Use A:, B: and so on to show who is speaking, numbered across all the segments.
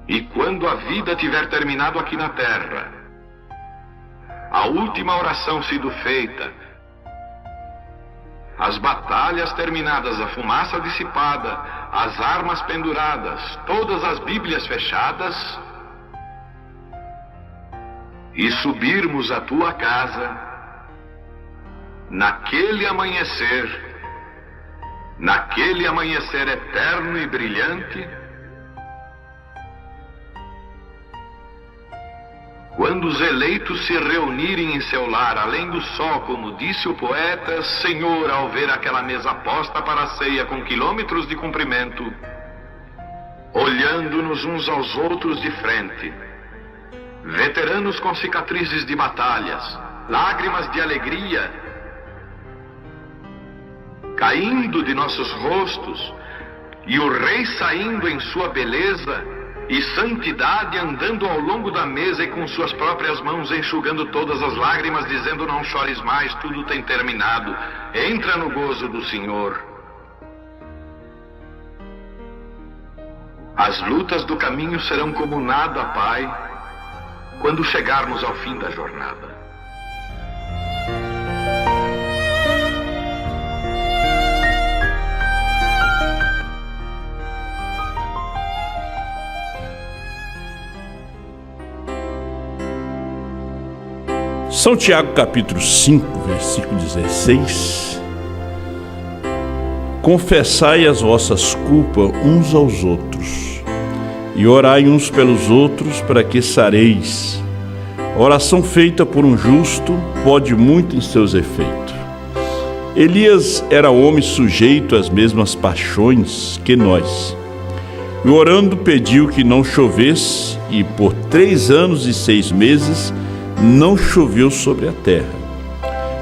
A: E quando a vida tiver terminado aqui na terra, a última oração sido feita, as batalhas terminadas, a fumaça dissipada, as armas penduradas, todas as Bíblias fechadas, e subirmos à tua casa, naquele amanhecer eterno e brilhante, quando os eleitos se reunirem em seu lar, além do sol, como disse o poeta, Senhor, ao ver aquela mesa posta para a ceia com quilômetros de comprimento, olhando-nos uns aos outros de frente, veteranos com cicatrizes de batalhas, lágrimas de alegria caindo de nossos rostos, e o rei saindo em sua beleza e santidade, andando ao longo da mesa e com suas próprias mãos enxugando todas as lágrimas, dizendo: não chores mais, tudo tem terminado, entra no gozo do Senhor. As lutas do caminho serão como nada, Pai, quando chegarmos ao fim da jornada.
B: São Tiago capítulo 5, versículo 16. Confessai as vossas culpas uns aos outros, e orai uns pelos outros, para que sareis. A oração feita por um justo pode muito em seus efeitos. Elias era homem sujeito às mesmas paixões que nós, e orando pediu que não chovesse, e por 3 anos e 6 meses não choveu sobre a terra.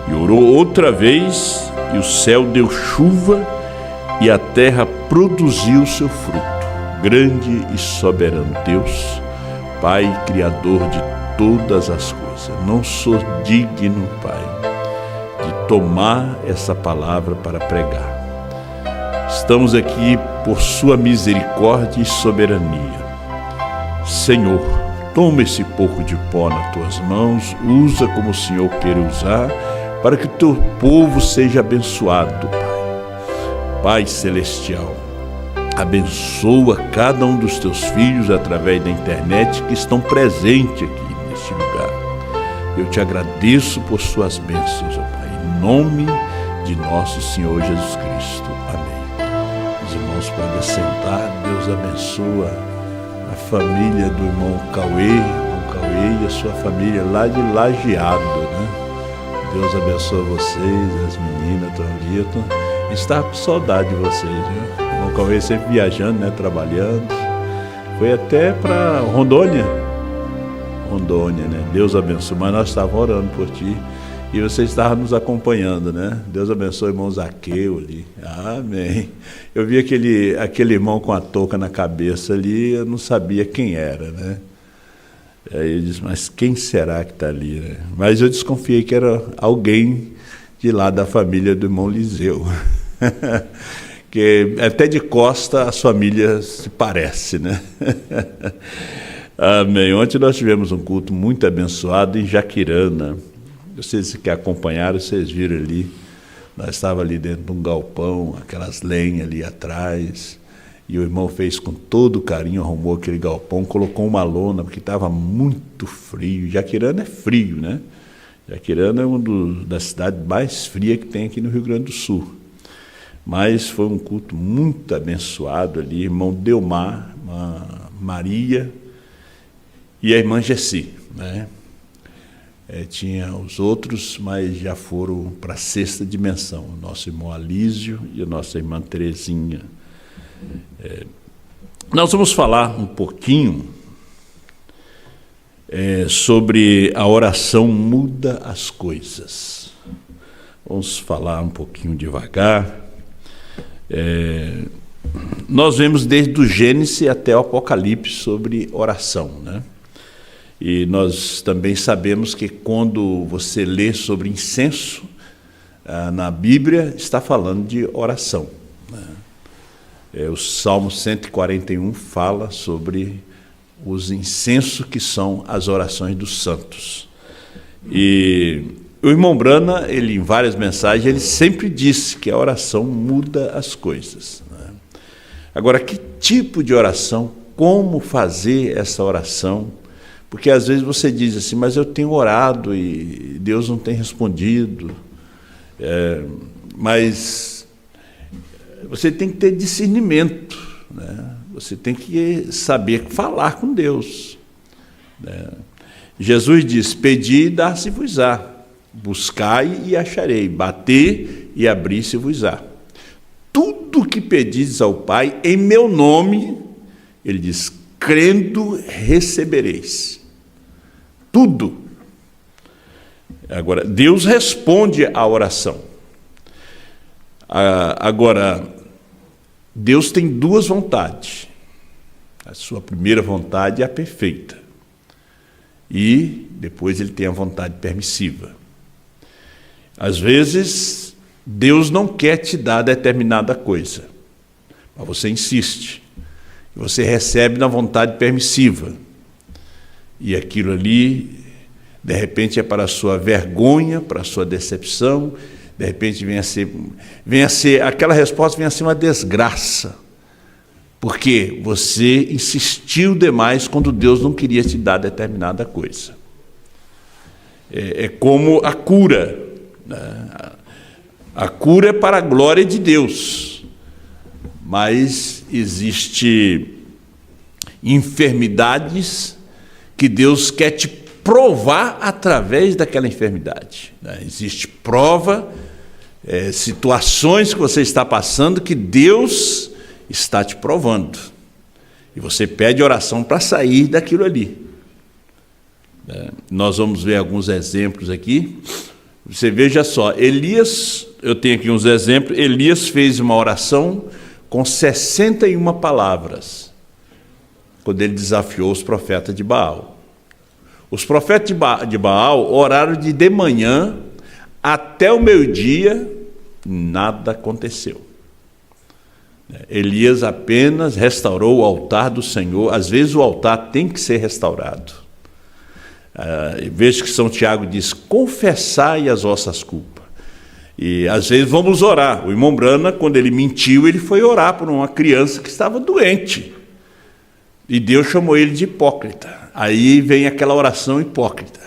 B: E orou outra vez, e o céu deu chuva, e a terra produziu seu fruto. Grande e soberano Deus, Pai Criador de todas as coisas, não sou digno, Pai, de tomar essa palavra para pregar. Estamos aqui por sua misericórdia e soberania. Senhor, toma esse pouco de pó nas tuas mãos, usa como o Senhor quer usar, para que o teu povo seja abençoado, Pai. Pai Celestial, abençoa cada um dos teus filhos através da internet que estão presentes aqui neste lugar. Eu te agradeço por suas bênçãos, ó Pai, em nome de nosso Senhor Jesus Cristo. Amém. Os irmãos podem sentar. Deus abençoa a família do irmão Cauê e a sua família lá de Lajeado, né? Deus abençoe vocês, as meninas estão ali. A gente estava com saudade de vocês, viu? O irmão Cauê sempre viajando, né? Trabalhando. Foi até para Rondônia, né? Deus abençoe. Mas nós estávamos orando por ti e você estava nos acompanhando, né? Deus abençoe o irmão Zaqueu ali. Amém. Eu vi aquele irmão com a touca na cabeça ali, eu não sabia quem era, né? Aí eu disse, mas quem será que está ali, né? Mas eu desconfiei que era alguém de lá da família do irmão Liseu. Que até de costa as famílias se parecem, né? Amém. Ontem nós tivemos um culto muito abençoado em Jaquirana. Vocês que acompanharam, vocês viram ali, nós estávamos ali dentro de um galpão, aquelas lenhas ali atrás, e o irmão fez com todo carinho, arrumou aquele galpão, colocou uma lona, porque estava muito frio. Jaquirana é frio, né? Jaquirana é uma das cidades mais frias que tem aqui no Rio Grande do Sul. Mas foi um culto muito abençoado ali, irmão Delmar, Maria e a irmã Gessi, né? Tinha os outros, mas já foram para a 6ª dimensão, o nosso irmão Alísio e a nossa irmã Terezinha. Nós vamos falar um pouquinho sobre a oração muda as coisas. Vamos falar um pouquinho devagar. Nós vemos desde o Gênesis até o Apocalipse sobre oração, né? E nós também sabemos que quando você lê sobre incenso, na Bíblia está falando de oração, né? O Salmo 141 fala sobre os incensos que são as orações dos santos. E o irmão Brana, ele em várias mensagens, ele sempre disse que a oração muda as coisas, né? Agora, que tipo de oração? Como fazer essa oração? Porque às vezes você diz assim, mas eu tenho orado e Deus não tem respondido. Mas você tem que ter discernimento, né? Você tem que saber falar com Deus, né? Jesus diz, pedi e dar-se-vos-á, buscai e acharei, batei e abrir-se-vos-á. Tudo que pedis ao Pai em meu nome, ele diz, crendo recebereis. Tudo. Agora, Deus responde à oração. Agora, Deus tem duas vontades. A sua primeira vontade é a perfeita. E depois ele tem a vontade permissiva. Às vezes, Deus não quer te dar determinada coisa, mas você insiste. Você recebe na vontade permissiva. E aquilo ali, de repente, é para a sua vergonha, para a sua decepção. De repente, vem a ser aquela resposta vem a ser uma desgraça. Porque você insistiu demais quando Deus não queria te dar determinada coisa. É como a cura, né? A cura é para a glória de Deus. Mas existe enfermidades que Deus quer te provar através daquela enfermidade, né? Existe prova, situações que você está passando que Deus está te provando. E você pede oração para sair daquilo ali. Nós vamos ver alguns exemplos aqui. Você veja só, Elias, eu tenho aqui uns exemplos. Elias fez uma oração com 61 palavras, quando ele desafiou os profetas de Baal. Os profetas de Baal oraram de manhã até o meio-dia, nada aconteceu. Elias apenas restaurou o altar do Senhor. Às vezes o altar tem que ser restaurado. Veja que São Tiago diz, confessai as vossas culpas. E às vezes vamos orar. O irmão Brana, quando ele mentiu, ele foi orar por uma criança que estava doente. E Deus chamou ele de hipócrita. Aí vem aquela oração hipócrita.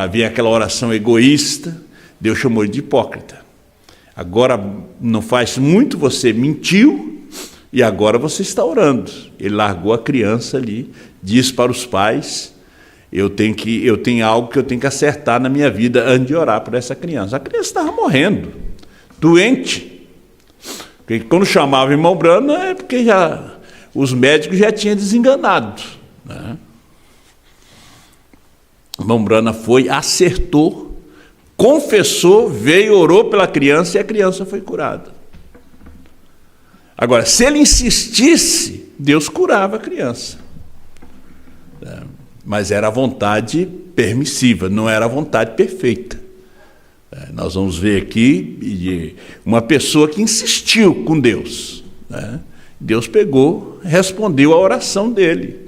B: Vem aquela oração egoísta. Deus chamou ele de hipócrita. Agora, não faz muito, você mentiu e agora você está orando. Ele largou a criança ali, diz para os pais, eu tenho algo que eu tenho que acertar na minha vida antes de orar por essa criança. A criança estava morrendo, doente. Porque quando chamava o irmão Brana, é porque os médicos já tinham desenganado, né? O irmão Brana foi, acertou, confessou, veio, orou pela criança e a criança foi curada. Agora, se ele insistisse, Deus curava a criança. Mas era a vontade permissiva, não era a vontade perfeita. Nós vamos ver aqui uma pessoa que insistiu com Deus, né? Deus pegou, respondeu a oração dele.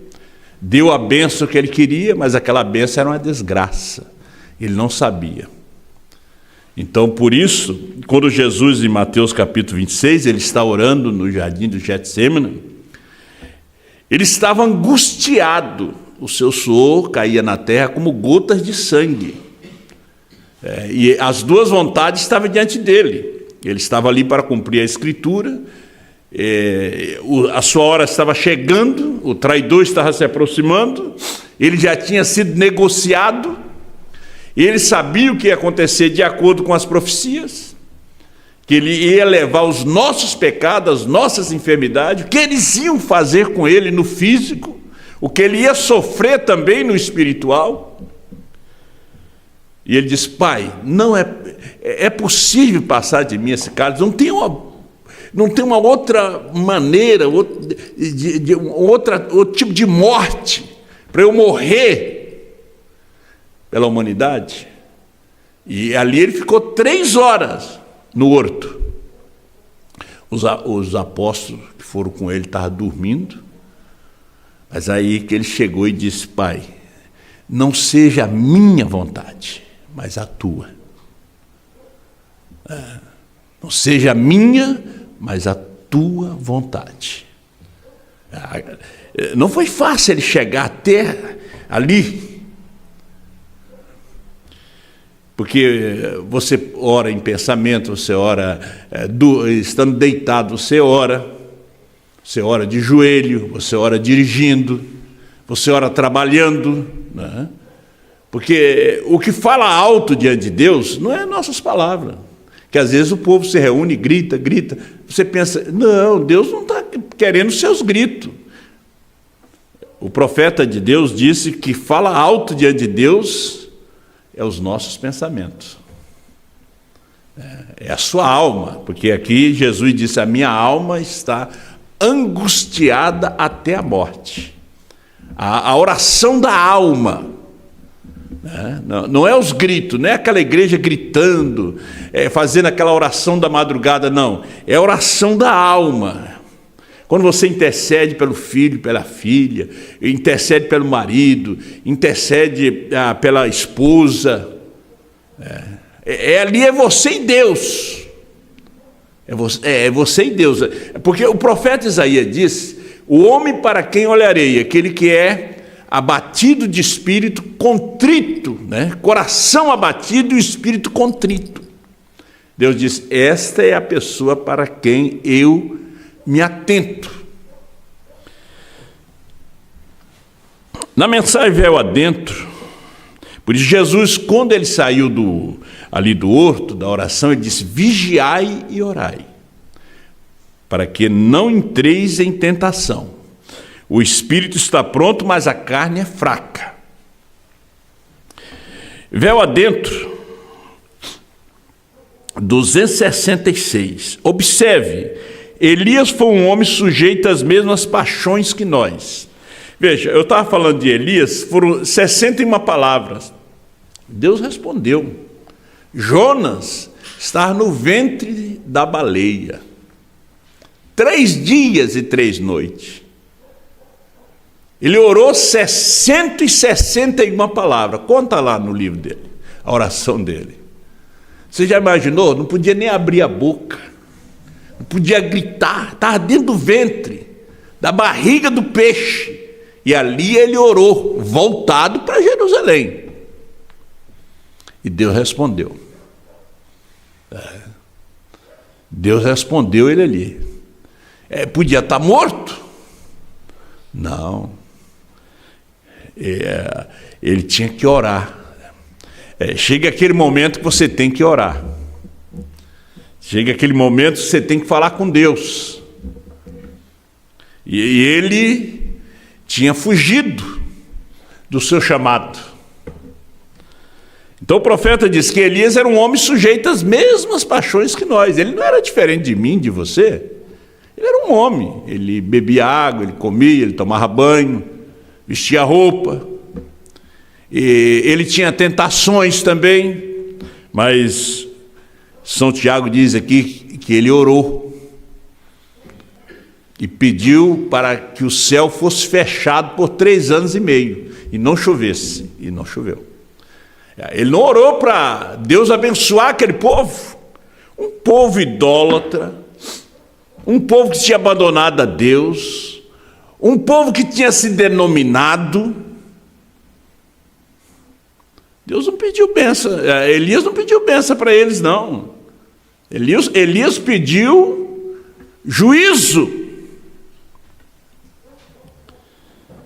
B: Deu a bênção que ele queria, mas aquela bênção era uma desgraça. Ele não sabia. Então, por isso, quando Jesus, em Mateus capítulo 26, ele está orando no jardim do Getsêmani, ele estava angustiado, o seu suor caía na terra como gotas de sangue. E as duas vontades estavam diante dele. Ele estava ali para cumprir a Escritura, a sua hora estava chegando, o traidor estava se aproximando, ele já tinha sido negociado, e ele sabia o que ia acontecer de acordo com as profecias, que ele ia levar os nossos pecados, as nossas enfermidades, o que eles iam fazer com ele no físico, o que ele ia sofrer também no espiritual. E ele diz: Pai, não é possível passar de mim esse cálice, não tem uma outra maneira, outro tipo de morte para eu morrer pela humanidade. E ali ele ficou 3 horas no horto. Os apóstolos que foram com ele estavam dormindo. Mas aí que ele chegou e disse: Pai, não seja a minha vontade, mas a tua. Não seja a minha, mas a tua vontade. Não foi fácil ele chegar até ali, porque você ora em pensamento, você ora estando deitado, você ora de joelho, você ora dirigindo, você ora trabalhando, né? Porque o que fala alto diante de Deus não é nossas palavras, que às vezes o povo se reúne, grita, você pensa, não, Deus não está querendo seus gritos. O profeta de Deus disse que fala alto diante de Deus é os nossos pensamentos, é a sua alma, porque aqui Jesus disse: a minha alma está angustiada até a morte. A oração da alma, né? Não é os gritos, não é aquela igreja gritando, fazendo aquela oração da madrugada, não, é a oração da alma. Quando você intercede pelo filho, pela filha, intercede pelo marido, intercede pela esposa, ali é você e Deus. É você e Deus. Porque o profeta Isaías disse: o homem para quem olharei, aquele que é abatido de espírito contrito, né? Coração abatido e espírito contrito. Deus diz: esta é a pessoa para quem eu me atento. Na mensagem Véu Adentro, por isso Jesus, quando ele saiu ali do horto, da oração, ele disse: vigiai e orai, para que não entreis em tentação. O espírito está pronto, mas a carne é fraca. Véu Adentro, 266. Observe, Elias foi um homem sujeito às mesmas paixões que nós. Veja, eu estava falando de Elias, foram 61 palavras. Deus respondeu. Jonas estava no ventre da baleia, 3 dias e 3 noites. Ele orou 661 palavras. Conta lá no livro dele, a oração dele. Você já imaginou? Não podia nem abrir a boca, não podia gritar, estava dentro do ventre, da barriga do peixe. E ali ele orou, voltado para Jerusalém. E Deus respondeu. Deus respondeu ele ali. Podia estar morto? Não. Ele tinha que orar. Chega aquele momento que você tem que orar. Chega aquele momento que você tem que falar com Deus. E ele tinha fugido do seu chamado. Então o profeta diz que Elias era um homem sujeito às mesmas paixões que nós. Ele não era diferente de mim, de você. Ele era um homem. Ele bebia água, ele comia, ele tomava banho, vestia roupa. E ele tinha tentações também, mas São Tiago diz aqui que ele orou e pediu para que o céu fosse fechado por 3 anos e meio e não chovesse, e não choveu. Ele não orou para Deus abençoar aquele povo, um povo idólatra, um povo que tinha abandonado a Deus, um povo que tinha se denominado. Deus não pediu bênção, Elias não pediu bênção para eles, não. Elias pediu juízo.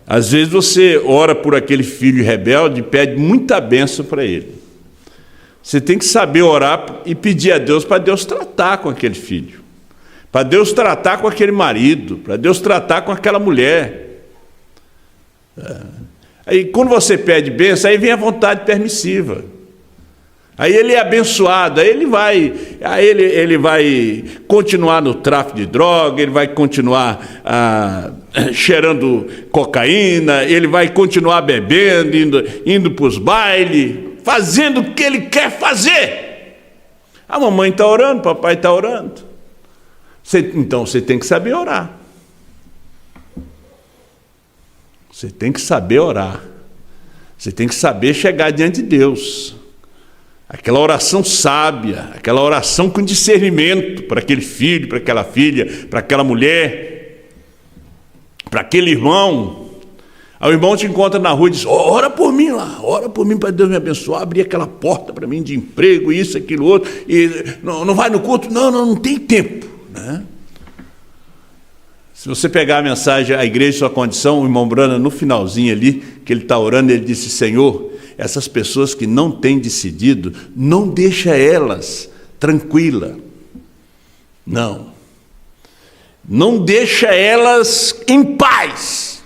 B: Às vezes você ora por aquele filho rebelde e pede muita bênção para ele. Você tem que saber orar e pedir a Deus para Deus tratar com aquele filho, para Deus tratar com aquele marido, para Deus tratar com aquela mulher. Aí quando você pede bênção, aí vem a vontade permissiva. Aí ele é abençoado, aí ele vai continuar no tráfico de droga, ele vai continuar cheirando cocaína, ele vai continuar bebendo, indo para os bailes, fazendo o que ele quer fazer. A mamãe está orando, o papai está orando. Então você tem que saber orar. Você tem que saber orar. Você tem que saber chegar diante de Deus. Aquela oração sábia, aquela oração com discernimento para aquele filho, para aquela filha, para aquela mulher, para aquele irmão. Aí o irmão te encontra na rua e diz: ora por mim lá, ora por mim para Deus me abençoar, abrir aquela porta para mim de emprego, isso, aquilo, outro. E não vai no culto? Não tem tempo, né? Se você pegar a mensagem A Igreja e Sua Condição, o irmão Brana, no finalzinho ali, que ele está orando, ele disse: Senhor, essas pessoas que não têm decidido, não deixa elas tranquila. Não deixa elas em paz,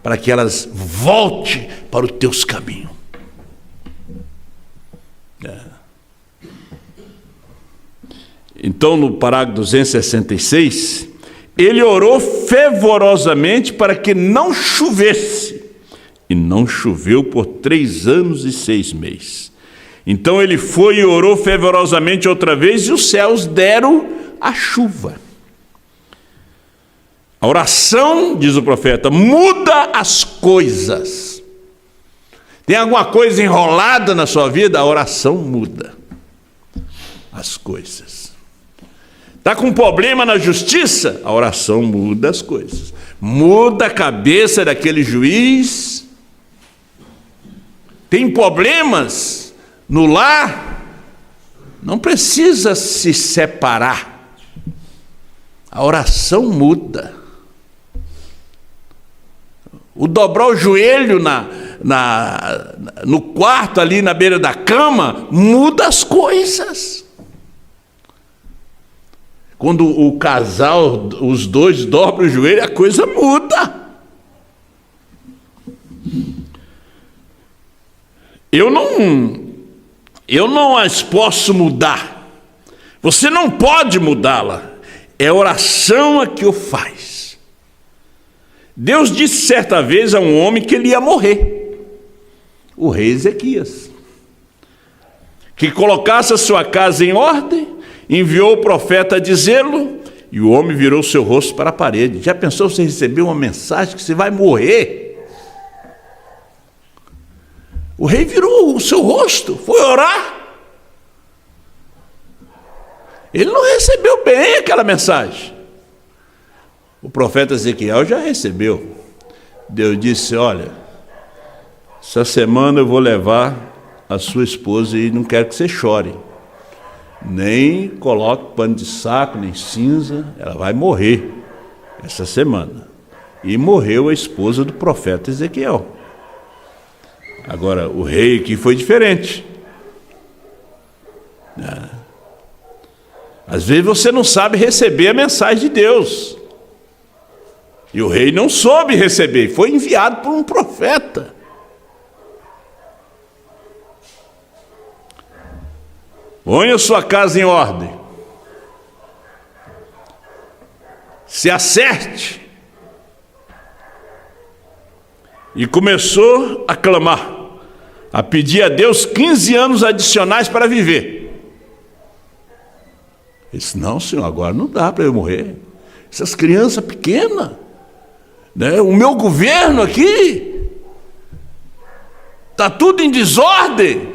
B: para que elas voltem para os teus caminhos. Então, no parágrafo 266, ele orou fervorosamente para que não chovesse, e não choveu por 3 anos e 6 meses. Então ele foi e orou fervorosamente outra vez, e os céus deram a chuva. A oração, diz o profeta, muda as coisas. Tem alguma coisa enrolada na sua vida? A oração muda as coisas. Está com problema na justiça? A oração muda as coisas. Muda a cabeça daquele juiz. Tem problemas no lar? Não precisa se separar. A oração muda. O dobrar o joelho no quarto ali na beira da cama muda as coisas. Quando o casal, os dois dobram o joelho, a coisa muda. Eu não as posso mudar. Você não pode mudá-la. É a oração a que o faz. Deus disse certa vez a um homem que ele ia morrer. O rei Ezequias. Que colocasse a sua casa em ordem, enviou o profeta a dizê-lo, e o homem virou seu rosto para a parede. Já pensou você receber uma mensagem que você vai morrer? O rei virou o seu rosto, foi orar. Ele não recebeu bem aquela mensagem. O profeta Ezequiel já recebeu. Deus disse: olha, essa semana eu vou levar a sua esposa e não quero que você chore. Nem coloque pano de saco, nem cinza. Ela vai morrer essa semana. E morreu a esposa do profeta Ezequiel. Agora, o rei aqui foi diferente. Às vezes você não sabe receber a mensagem de Deus. E o rei não soube receber, foi enviado por um profeta. Ponha sua casa em ordem. Se acerte. E começou a clamar, a pedir a Deus 15 anos adicionais para viver. Ele disse: não, Senhor, agora não dá para eu morrer. Essas crianças pequenas, né? O meu governo aqui está tudo em desordem.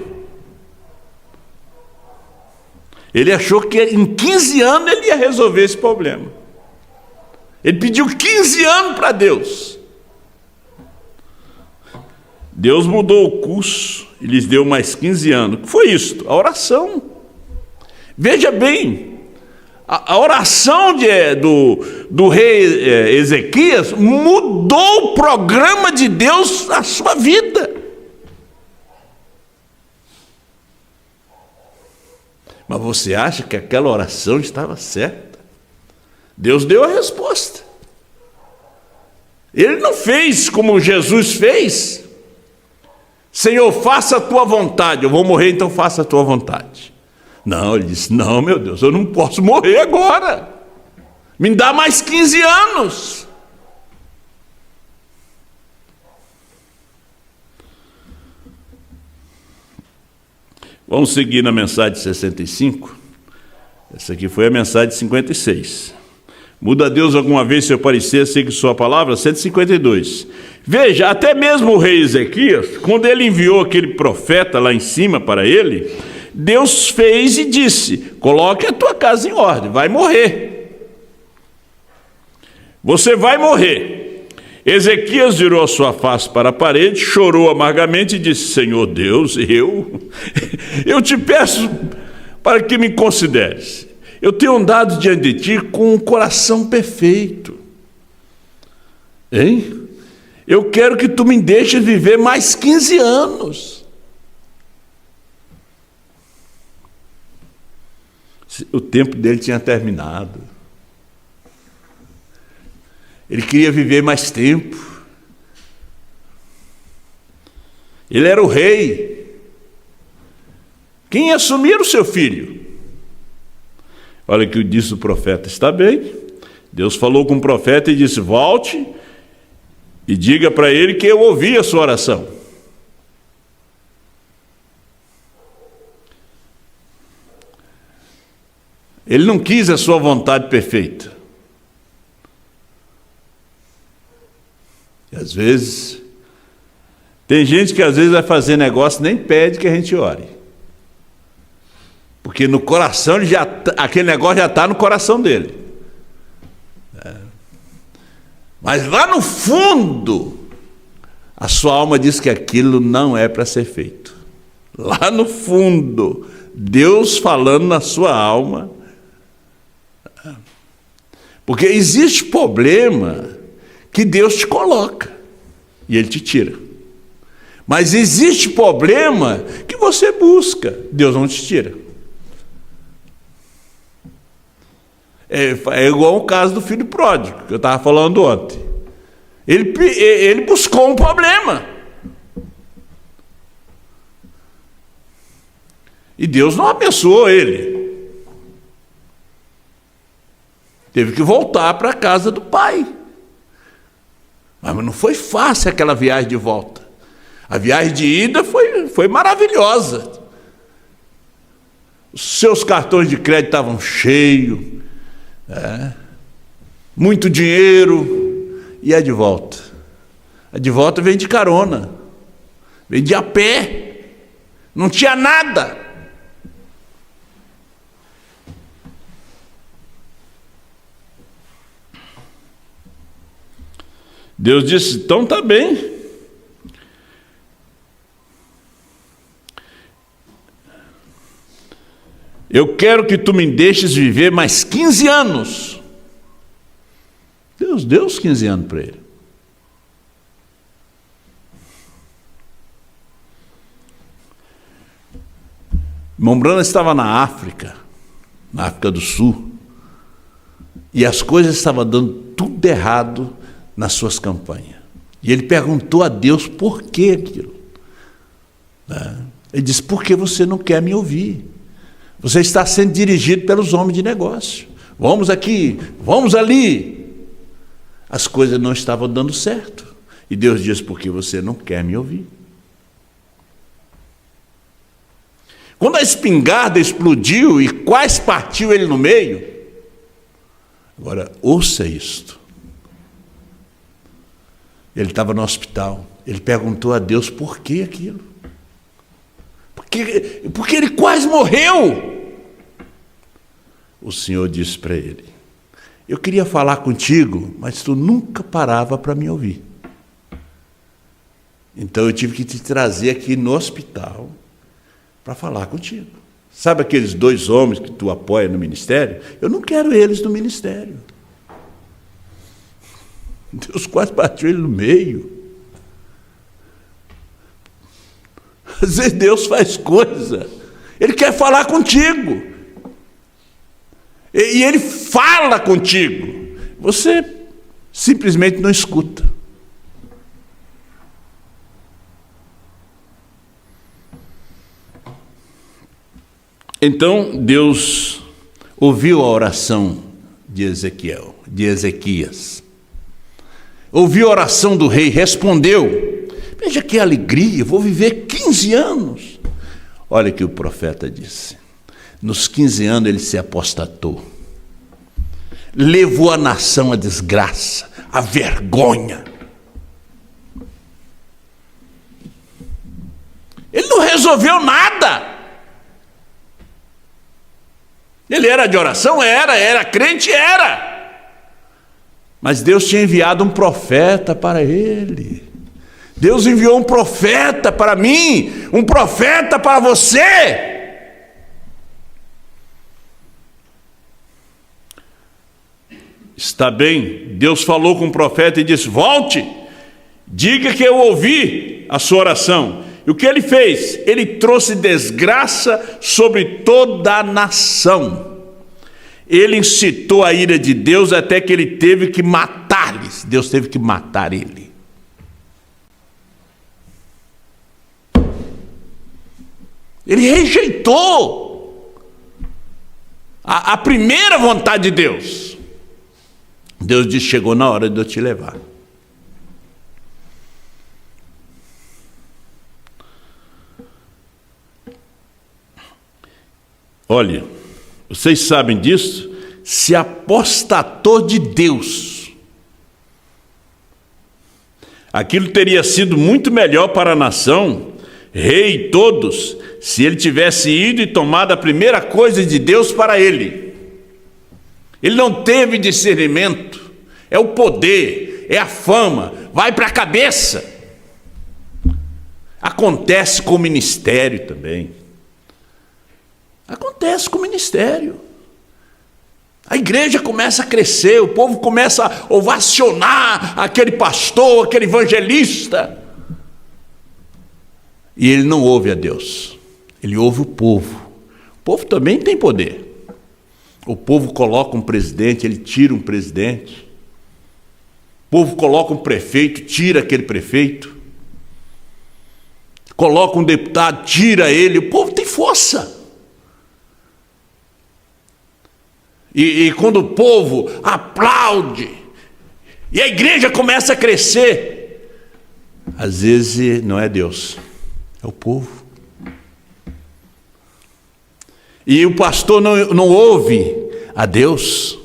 B: Ele achou que em 15 anos ele ia resolver esse problema. Ele pediu 15 anos para Deus. Deus mudou o curso e lhes deu mais 15 anos. O que foi isso? A oração. Veja bem, a oração do rei Ezequias mudou o programa de Deus na sua vida. Mas você acha que aquela oração estava certa? Deus deu a resposta. Ele não fez como Jesus fez. Senhor, faça a tua vontade. Eu vou morrer, então faça a tua vontade. Não, ele disse: não, meu Deus, eu não posso morrer agora. Me dá mais 15 anos. Vamos seguir na mensagem de 65. Essa aqui foi a mensagem de 56. Muda Deus alguma vez seu parecer, segue sua palavra? 152. Veja, até mesmo o rei Ezequias, quando ele enviou aquele profeta lá em cima para ele, Deus fez e disse: coloque a tua casa em ordem, vai morrer. Você vai morrer. Ezequias virou a sua face para a parede, chorou amargamente e disse: Senhor Deus, eu te peço para que me consideres. Eu tenho andado diante de ti com um coração perfeito. Hein? Eu quero que tu me deixes viver mais 15 anos. O tempo dele tinha terminado. Ele queria viver mais tempo. Ele era o rei. Quem ia assumir o seu filho? Olha o que disse o profeta: está bem. Deus falou com o profeta e disse: volte e diga para ele que eu ouvi a sua oração. Ele não quis a sua vontade perfeita. E às vezes, tem gente que às vezes vai fazer negócio, nem pede que a gente ore. Porque no coração, aquele negócio já está no coração dele. Mas lá no fundo, a sua alma diz que aquilo não é para ser feito. Lá no fundo, Deus falando na sua alma. Porque existe problema que Deus te coloca e Ele te tira. Mas existe problema que você busca, Deus não te tira. É igual o caso do filho pródigo, que eu estava falando ontem. Ele buscou um problema. E Deus não abençoou ele. Teve que voltar para a casa do pai. Mas não foi fácil aquela viagem de volta. A viagem de ida foi maravilhosa. Os seus cartões de crédito estavam cheios. Muito dinheiro. E a de volta? A de volta vem de carona. Vem de a pé. Não tinha nada. Deus disse: então tá bem. Eu quero que tu me deixes viver mais 15 anos. Deus deu os 15 anos para ele. Mombrana estava na África do Sul, e as coisas estavam dando tudo errado nas suas campanhas. E ele perguntou a Deus por que aquilo. Ele disse: por que você não quer me ouvir? Você está sendo dirigido pelos homens de negócio. Vamos aqui, vamos ali. As coisas não estavam dando certo. E Deus disse: por que você não quer me ouvir? Quando a espingarda explodiu e quase partiu ele no meio, agora ouça isto. Ele estava no hospital. Ele perguntou a Deus por que aquilo. Porque ele quase morreu. O Senhor disse para ele: eu queria falar contigo, mas tu nunca parava para me ouvir. Então eu tive que te trazer aqui no hospital para falar contigo. Sabe aqueles 2 homens que tu apoia no ministério? Eu não quero eles no ministério. Deus quase partiu ele no meio. Às vezes Deus faz coisa, Ele quer falar contigo. E Ele fala contigo. Você simplesmente não escuta. Então Deus ouviu a oração de Ezequias. Ouviu a oração do rei, respondeu. Veja que alegria, vou viver 15 anos. Olha o que o profeta disse. Nos 15 anos ele se apostatou. levou a nação à desgraça, à vergonha. Ele não resolveu nada. Ele era de oração? Era crente? Era. Mas Deus tinha enviado um profeta para ele. Deus enviou um profeta para mim, um profeta para você. Está bem, Deus falou com o profeta e disse: volte, diga que eu ouvi a sua oração. E o que ele fez? Ele trouxe desgraça sobre toda a nação. Ele incitou a ira de Deus até que ele teve que matar-lhes. Deus teve que matar ele. Ele rejeitou a primeira vontade de Deus. Deus disse: chegou na hora de eu te levar. Olha, vocês sabem disso? Se apostatou de Deus. Aquilo teria sido muito melhor para a nação, rei e todos, se ele tivesse ido e tomado a primeira coisa de Deus para ele. Ele não teve discernimento. É o poder, é a fama, vai para a cabeça. Acontece com o ministério também. Acontece com o ministério. A igreja começa a crescer, o povo começa a ovacionar aquele pastor, aquele evangelista. E ele não ouve a Deus, ele ouve o povo. O povo também tem poder. O povo coloca um presidente, ele tira um presidente. O povo coloca um prefeito, tira aquele prefeito. Coloca um deputado, tira ele. O povo tem força. E quando o povo aplaude, e a igreja começa a crescer, às vezes não é Deus, é o povo. E o pastor não ouve a Deus.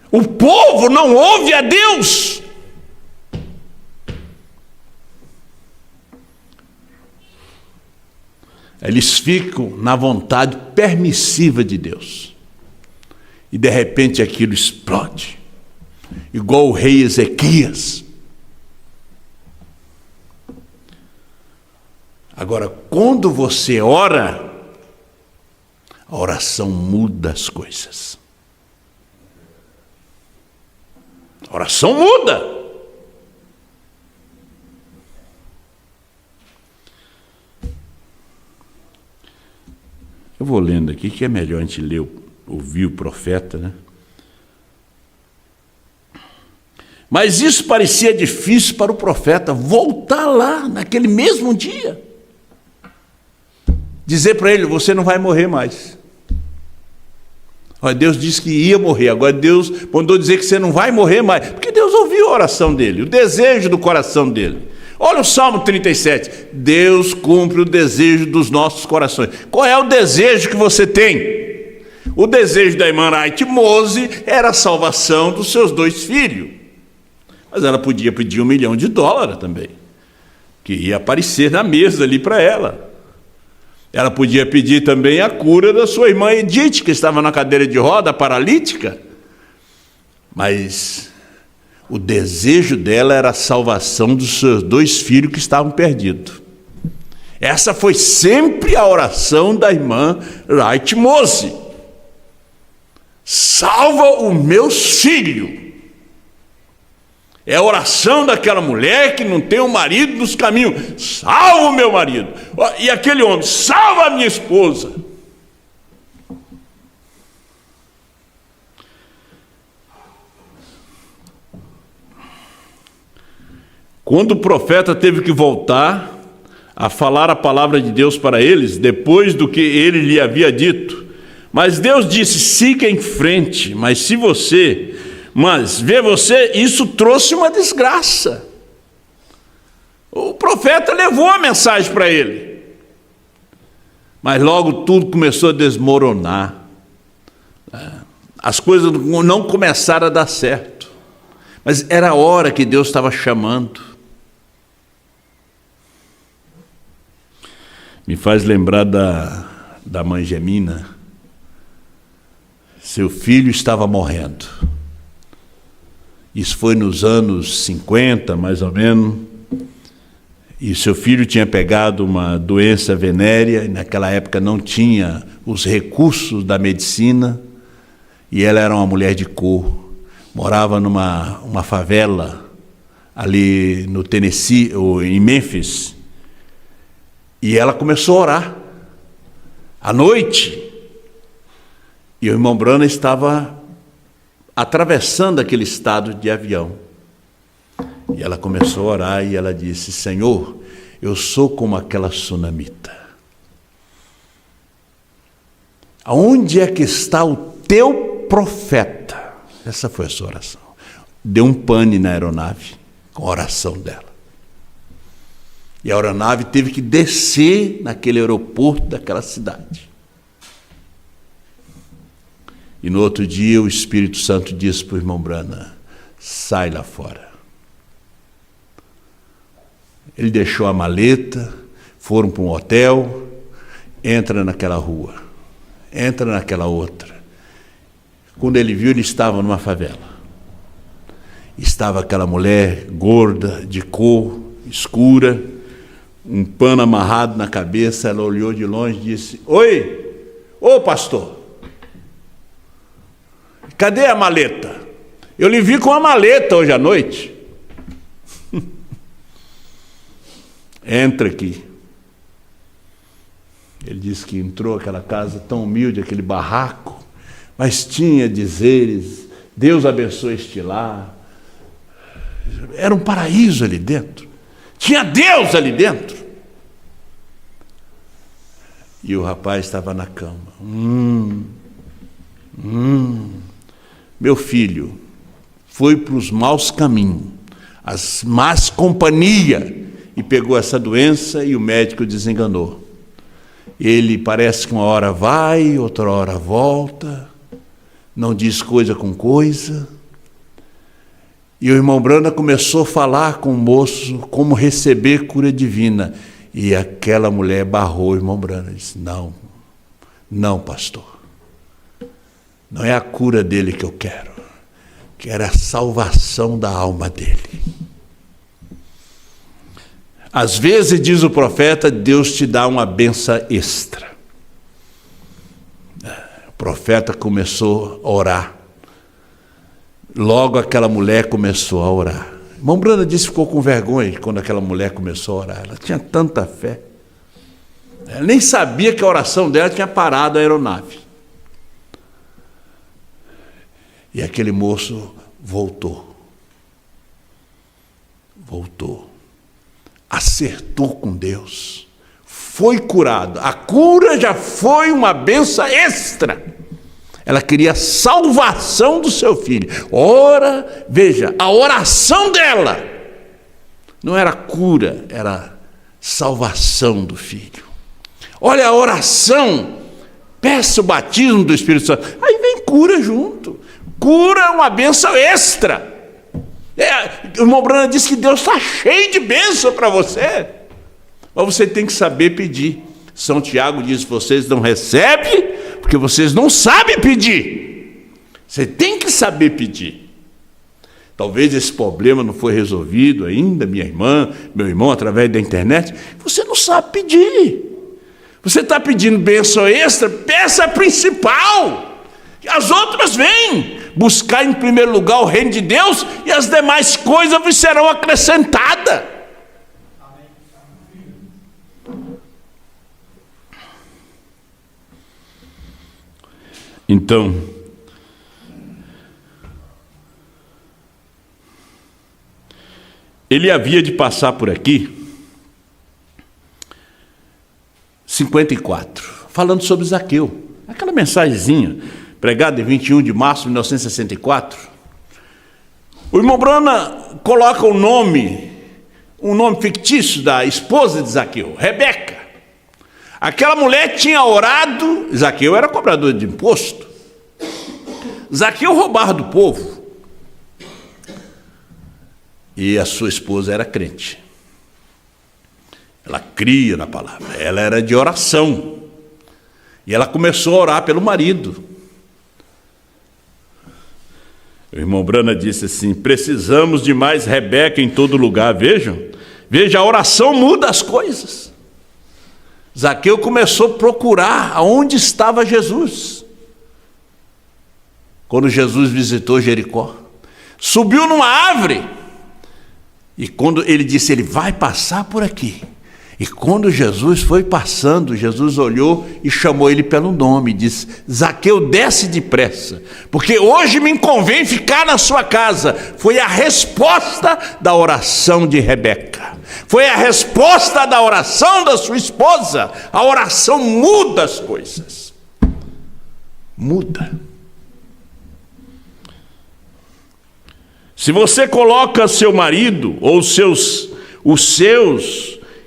B: O povo não ouve a Deus. Eles ficam na vontade permissiva de Deus. E de repente aquilo explode. Igual o rei Ezequias. Agora, quando você ora, a oração muda as coisas. A oração muda. Eu vou lendo aqui, que é melhor a gente ler, ouvir o profeta, né? Mas isso parecia difícil para o profeta, voltar lá naquele mesmo dia. Dizer para ele: você não vai morrer mais. Olha, Deus disse que ia morrer, agora Deus mandou dizer que você não vai morrer mais. Porque Deus ouviu a oração dele, o desejo do coração dele. Olha o Salmo 37. Deus cumpre o desejo dos nossos corações. Qual é o desejo que você tem? O desejo da irmã Wright Mose era a salvação dos seus 2 filhos. Mas ela podia pedir $1 milhão também, que ia aparecer na mesa ali para ela. Ela podia pedir também a cura da sua irmã Edith, que estava na cadeira de roda, paralítica. Mas o desejo dela era a salvação dos seus 2 filhos que estavam perdidos. Essa foi sempre a oração da irmã Wright Mose. Salva os meus filhos. É a oração daquela mulher que não tem um marido nos caminhos. Salva o meu marido. E aquele homem: salva a minha esposa. Quando o profeta teve que voltar a falar a palavra de Deus para eles, depois do que ele lhe havia dito, mas Deus disse: siga em frente, mas vê você, isso trouxe uma desgraça. O profeta levou a mensagem para ele, mas logo tudo começou a desmoronar. As coisas não começaram a dar certo, mas era a hora que Deus estava chamando. Me faz lembrar da mãe Gemina. Seu filho estava morrendo. Isso foi nos anos 50, mais ou menos. E seu filho tinha pegado uma doença venérea, e naquela época não tinha os recursos da medicina, e ela era uma mulher de cor, morava numa favela ali no Tennessee, ou em Memphis, e ela começou a orar à noite, e o irmão Branham estava atravessando aquele estado de avião. E ela começou a orar e ela disse: Senhor, eu sou como aquela sunamita. Aonde é que está o teu profeta? Essa foi a sua oração. Deu um pane na aeronave com a oração dela. E a aeronave teve que descer naquele aeroporto daquela cidade. E no outro dia o Espírito Santo disse para o irmão Branham: sai lá fora. Ele deixou a maleta, foram para um hotel, entra naquela rua, entra naquela outra. Quando ele viu, ele estava numa favela. Estava aquela mulher gorda, de cor escura, um pano amarrado na cabeça. Ela olhou de longe e disse: oi, ô pastor, cadê a maleta? Eu lhe vi com a maleta hoje à noite. Entra aqui. Ele disse que entrou aquela casa tão humilde, aquele barraco, mas tinha dizeres: Deus abençoe este lar. Era um paraíso ali dentro. Tinha Deus ali dentro. E o rapaz estava na cama. Meu filho foi para os maus caminhos, as más companhias, e pegou essa doença, e o médico desenganou. Ele parece que uma hora vai, outra hora volta, não diz coisa com coisa. E o irmão Branham começou a falar com o moço como receber cura divina. E aquela mulher barrou o irmão Branham, disse: não, pastor, não é a cura dele que eu quero a salvação da alma dele. Às vezes, diz o profeta, Deus te dá uma benção extra. O profeta começou a orar. Logo aquela mulher começou a orar. Irmão Branham disse que ficou com vergonha quando aquela mulher começou a orar. Ela tinha tanta fé. Ela nem sabia que a oração dela tinha parado a aeronave. E aquele moço voltou. Acertou com Deus, foi curado. A cura já foi uma bênção extra. Ela queria a salvação do seu filho. Ora, veja, a oração dela não era cura, era salvação do filho. Olha a oração, peça o batismo do Espírito Santo, aí vem cura junto. Cura é uma bênção extra. O irmão Branham disse que Deus está cheio de bênção para você, mas você tem que saber pedir. São Tiago diz: vocês não recebem porque vocês não sabem pedir. Você tem que saber pedir. Talvez esse problema não foi resolvido ainda, minha irmã, meu irmão, através da internet. Você não sabe pedir. Você está pedindo bênção extra, peça a principal. As outras vêm. Buscar em primeiro lugar o reino de Deus, e as demais coisas vos serão acrescentadas. Então, ele havia de passar por aqui 54, falando sobre Zaqueu, aquela mensagenzinha pregada em 21 de março de 1964. O irmão Branham coloca um nome fictício da esposa de Zaqueu, Rebeca. Aquela mulher tinha orado. Zaqueu era cobrador de imposto, Zaqueu roubava do povo. E a sua esposa era crente. Ela cria na palavra. Ela era de oração. E ela começou a orar pelo marido. O irmão Brana disse assim: precisamos de mais Rebeca em todo lugar. Veja, a oração muda as coisas. Zaqueu começou a procurar aonde estava Jesus. Quando Jesus visitou Jericó, subiu numa árvore. E quando ele disse, ele vai passar por aqui. E quando Jesus foi passando, Jesus olhou e chamou ele pelo nome, disse: Zaqueu, desce depressa, porque hoje me convém ficar na sua casa. Foi a resposta da oração de Rebeca, foi a resposta da oração da sua esposa. A oração muda as coisas, muda. Se você coloca seu marido ou os seus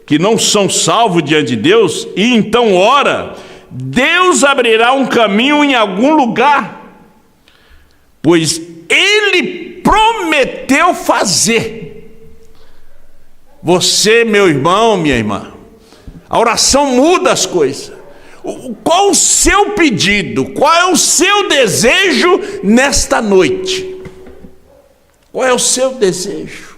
B: que não são salvos diante de Deus, e então ora, Deus abrirá um caminho em algum lugar, pois Ele prometeu fazer. Você, meu irmão, minha irmã, a oração muda as coisas. Qual o seu pedido? Qual é o seu desejo nesta noite? Qual é o seu desejo?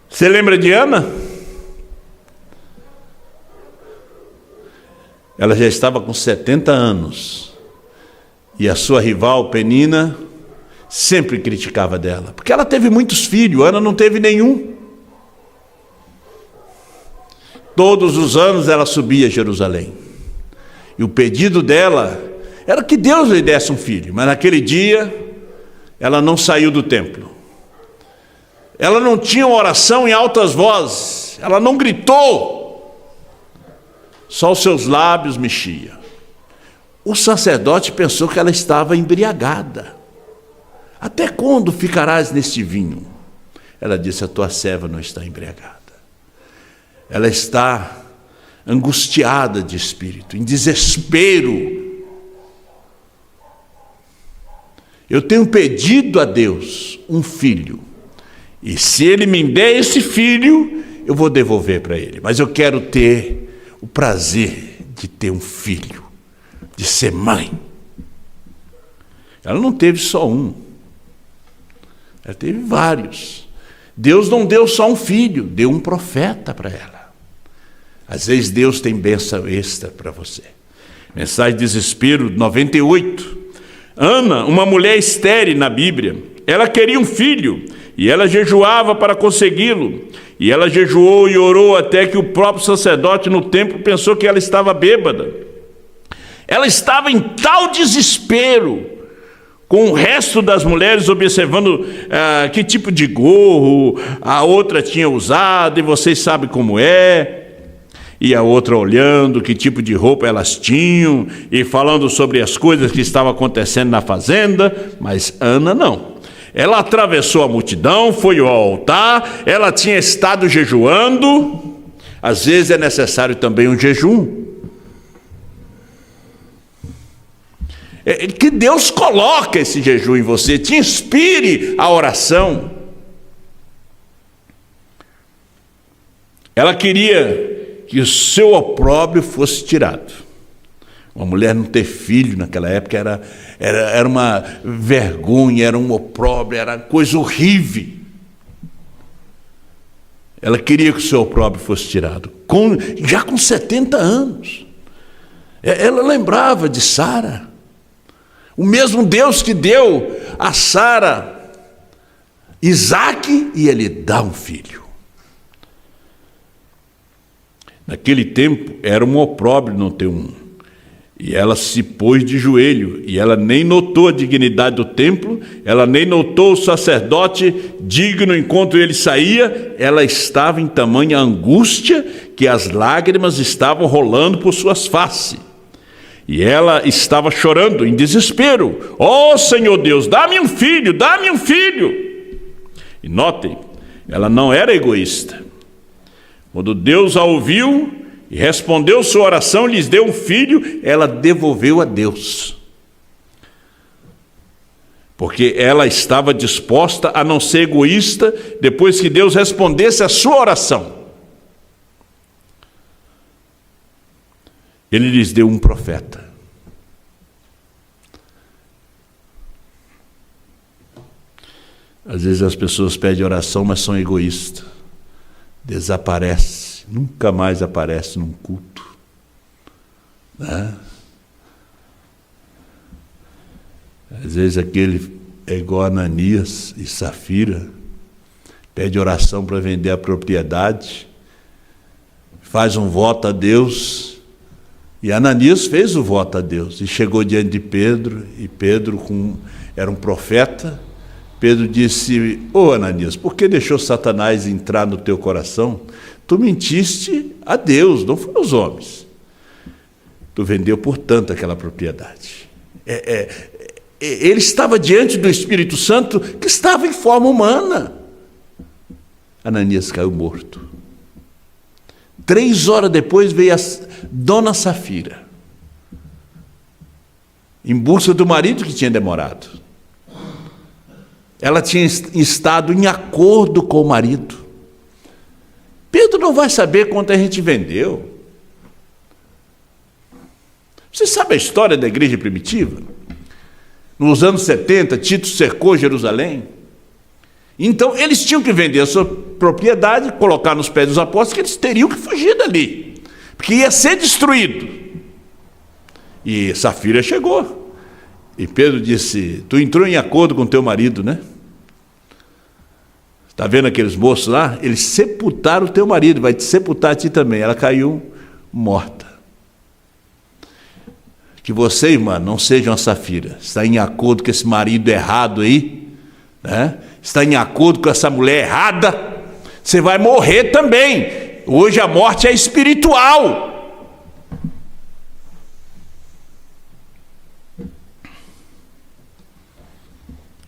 B: Você lembra de Ana? Ela já estava com 70 anos. E a sua rival, Penina, sempre criticava dela. Porque ela teve muitos filhos, Ana não teve nenhum. Todos os anos ela subia a Jerusalém. E o pedido dela era que Deus lhe desse um filho. Mas naquele dia, ela não saiu do templo. Ela não tinha uma oração em altas vozes, ela não gritou, só os seus lábios mexiam. O sacerdote pensou que ela estava embriagada. Até quando ficarás neste vinho? Ela disse: a tua serva não está embriagada. Ela está angustiada de espírito, em desespero. Eu tenho pedido a Deus um filho. E se Ele me der esse filho, eu vou devolver para Ele. Mas eu quero ter o prazer de ter um filho, de ser mãe. Ela não teve só um. Ela teve vários. Deus não deu só um filho, deu um profeta para ela. Às vezes Deus tem bênção extra para você. Mensagem de desespero 98. Ana, uma mulher estéril na Bíblia, ela queria um filho. E ela jejuava para consegui-lo. E ela jejuou e orou até que o próprio sacerdote no templo pensou que ela estava bêbada. Ela estava em tal desespero, com o resto das mulheres observando que tipo de gorro a outra tinha usado, e vocês sabem como é. E a outra olhando que tipo de roupa elas tinham, e falando sobre as coisas que estavam acontecendo na fazenda. Mas Ana não. Ela atravessou a multidão, foi ao altar, ela tinha estado jejuando. Às vezes é necessário também um jejum. Que Deus coloque esse jejum em você, te inspire a oração. Ela queria que o seu opróbrio fosse tirado. Uma mulher não ter filho naquela época era uma vergonha, era um opróbrio, era coisa horrível. Ela queria que o seu opróbrio fosse tirado, já com 70 anos. Ela lembrava de Sara, o mesmo Deus que deu a Sara Isaque, e ele dá um filho. Naquele tempo era um opróbrio não ter um. E ela se pôs de joelho, e ela nem notou a dignidade do templo, ela nem notou o sacerdote digno enquanto ele saía. Ela estava em tamanha angústia que as lágrimas estavam rolando por suas faces. E ela estava chorando em desespero: ó Senhor Deus, dá-me um filho, dá-me um filho. E notem, ela não era egoísta. Quando Deus a ouviu, e respondeu sua oração, lhes deu um filho, ela devolveu a Deus. Porque ela estava disposta a não ser egoísta depois que Deus respondesse a sua oração. Ele lhes deu um profeta. Às vezes as pessoas pedem oração, mas são egoístas. Desaparece, nunca mais aparece num culto, né? Às vezes aquele é igual a Ananias e Safira, pede oração para vender a propriedade, faz um voto a Deus, e Ananias fez o voto a Deus, e chegou diante de Pedro, e Pedro era um profeta. Pedro disse: ô Ananias, por que deixou Satanás entrar no teu coração? Tu mentiste a Deus, não foi aos homens. Tu vendeu, portanto, aquela propriedade. Ele estava diante do Espírito Santo, que estava em forma humana. Ananias caiu morto. 3 horas depois veio a dona Safira, em busca do marido que tinha demorado. Ela tinha estado em acordo com o marido. Pedro não vai saber quanto a gente vendeu. Você sabe a história da igreja primitiva? Nos anos 70, Tito cercou Jerusalém. Então, eles tinham que vender a sua propriedade, colocar nos pés dos apóstolos, que eles teriam que fugir dali, porque ia ser destruído. E Safira chegou. E Pedro disse: tu entrou em acordo com teu marido, né? Está vendo aqueles moços lá? Eles sepultaram o teu marido, vai te sepultar a ti também. Ela caiu morta. Que você, irmã, não seja uma Safira. Está em acordo com esse marido errado aí, né? Está em acordo com essa mulher errada, você vai morrer também. Hoje a morte é espiritual.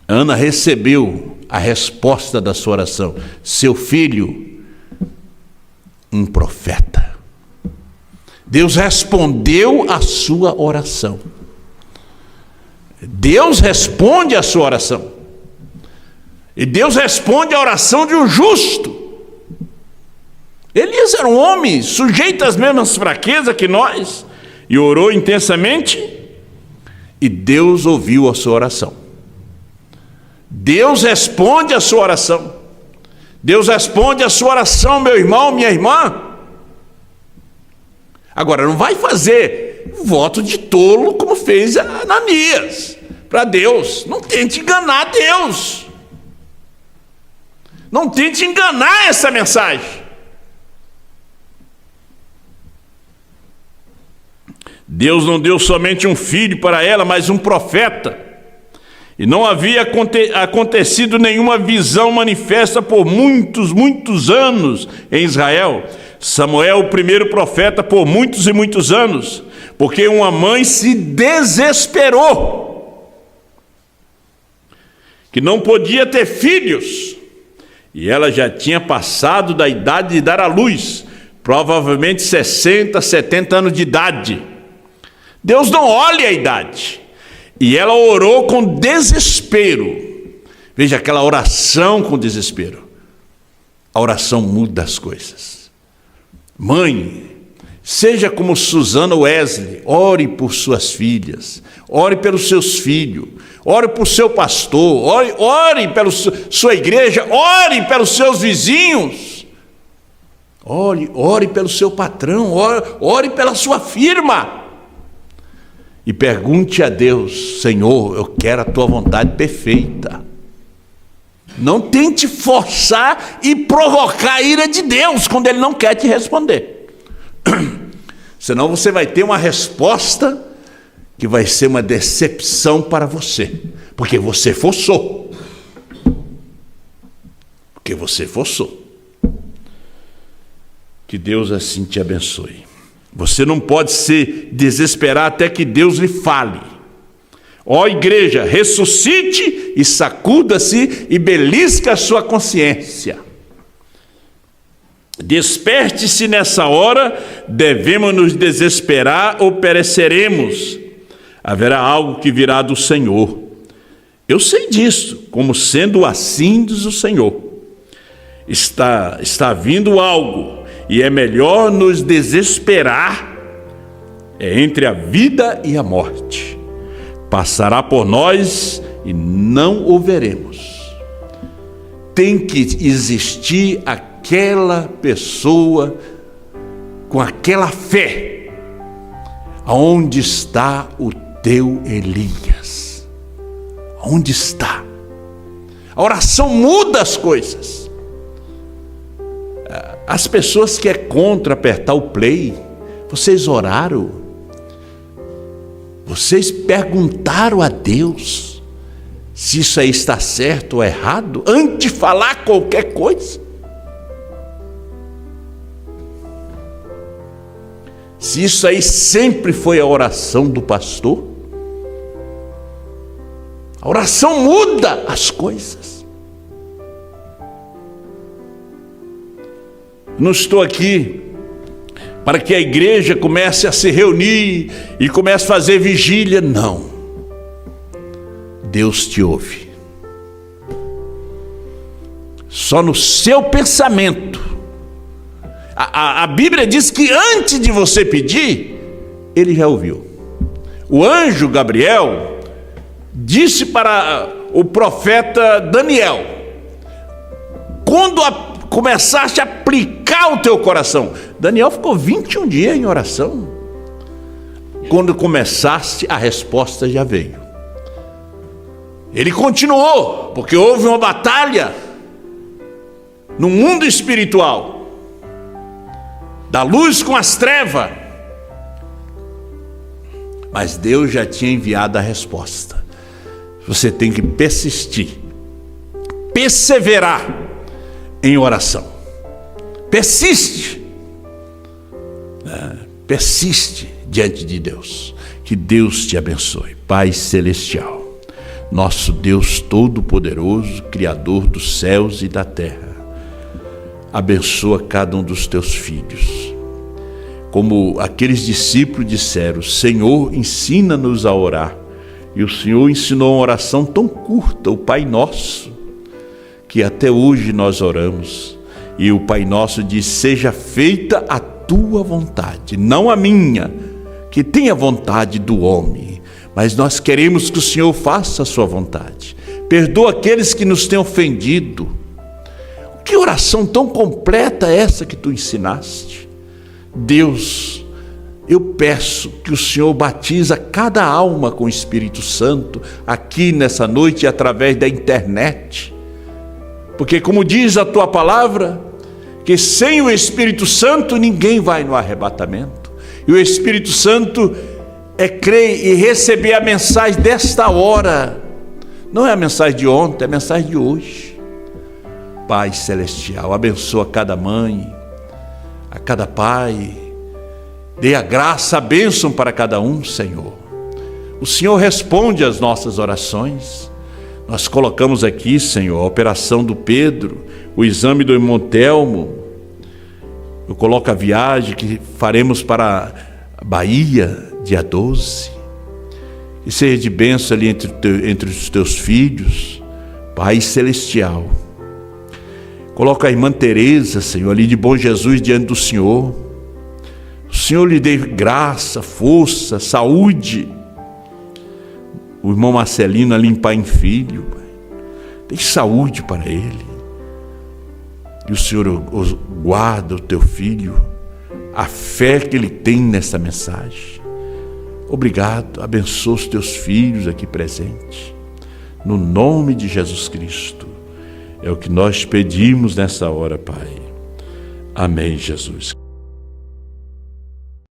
B: Ana recebeu a resposta da sua oração. Seu filho, um profeta. Deus respondeu a sua oração. Deus responde a sua oração. E Deus responde a oração de um justo. Elias era um homem sujeito às mesmas fraquezas que nós, e orou intensamente, e Deus ouviu a sua oração. Deus responde a sua oração. Deus responde a sua oração, meu irmão, minha irmã. Agora, não vai fazer voto de tolo como fez Ananias para Deus. Não tente enganar Deus. Não tente enganar essa mensagem. Deus não deu somente um filho para ela, mas um profeta. E não havia acontecido nenhuma visão manifesta por muitos anos em Israel. Samuel, o primeiro profeta, por muitos e muitos anos, porque uma mãe se desesperou, que não podia ter filhos, e ela já tinha passado da idade de dar à luz, provavelmente 60, 70 anos de idade. Deus não olha a idade. E ela orou com desespero. Veja, aquela oração com desespero. A oração muda as coisas. Mãe, seja como Susana Wesley, ore por suas filhas, ore pelos seus filhos, ore por seu pastor, ore pela sua igreja, ore pelos seus vizinhos, ore pelo seu patrão, ore pela sua firma. E pergunte a Deus: Senhor, eu quero a tua vontade perfeita. Não tente forçar e provocar a ira de Deus quando Ele não quer te responder. Senão você vai ter uma resposta que vai ser uma decepção para você, porque você forçou. Porque você forçou. Que Deus assim te abençoe. Você não pode se desesperar até que Deus lhe fale. Ó igreja, ressuscite e sacuda-se e belisca a sua consciência. Desperte-se nessa hora, devemos nos desesperar ou pereceremos. Haverá algo que virá do Senhor. Eu sei disso, como sendo assim diz o Senhor. Está vindo algo, e é melhor nos desesperar. É entre a vida e a morte. Passará por nós e não o veremos. Tem que existir aquela pessoa com aquela fé. Aonde está o teu Elias? Onde está? A oração muda as coisas. As pessoas que é contra apertar o play, vocês oraram? Vocês perguntaram a Deus se isso aí está certo ou errado, antes de falar qualquer coisa? Se isso aí sempre foi a oração do pastor? A oração muda as coisas. Não estou aqui para que a igreja comece a se reunir e comece a fazer vigília, não. Deus te ouve. Só no seu pensamento. A Bíblia diz que antes de você pedir, Ele já ouviu. O anjo Gabriel disse para o profeta Daniel: quando começaste a aplicar o teu coração. Daniel ficou 21 dias em oração. Quando começaste, a resposta já veio. Ele continuou, porque houve uma batalha no mundo espiritual, da luz com as trevas. Mas Deus já tinha enviado a resposta. Você tem que persistir, perseverar em oração. Persiste. Persiste diante de Deus. Que Deus te abençoe. Pai celestial, nosso Deus todo-poderoso, Criador dos céus e da terra, abençoa cada um dos teus filhos. Como aqueles discípulos disseram: Senhor, ensina-nos a orar. E o Senhor ensinou uma oração tão curta, o Pai Nosso, que até hoje nós oramos. E o Pai Nosso diz: seja feita a tua vontade, não a minha, que tem a vontade do homem, mas nós queremos que o Senhor faça a sua vontade. Perdoa aqueles que nos têm ofendido. Que oração tão completa é essa que tu ensinaste? Deus, eu peço que o Senhor batiza cada alma com o Espírito Santo, aqui nessa noite e através da internet. Porque como diz a tua palavra, que sem o Espírito Santo ninguém vai no arrebatamento. E o Espírito Santo é crer e receber a mensagem desta hora. Não é a mensagem de ontem, é a mensagem de hoje. Pai celestial, abençoa cada mãe, a cada pai. Dê a graça, a bênção para cada um, Senhor. O Senhor responde às nossas orações. Nós colocamos aqui, Senhor, a operação do Pedro, o exame do irmão Telmo. Eu coloco a viagem que faremos para a Bahia, dia 12. E seja de bênção ali entre os teus filhos, Pai celestial. Coloca a irmã Teresa, Senhor, ali de Bom Jesus diante do Senhor. O Senhor lhe dê graça, força, saúde. O irmão Marcelino ali em Pai e Filho, Pai. Dê saúde para ele. E o Senhor guarda o teu filho, a fé que ele tem nessa mensagem. Obrigado, abençoa os teus filhos aqui presentes. No nome de Jesus Cristo. É o que nós pedimos nessa hora, Pai. Amém, Jesus.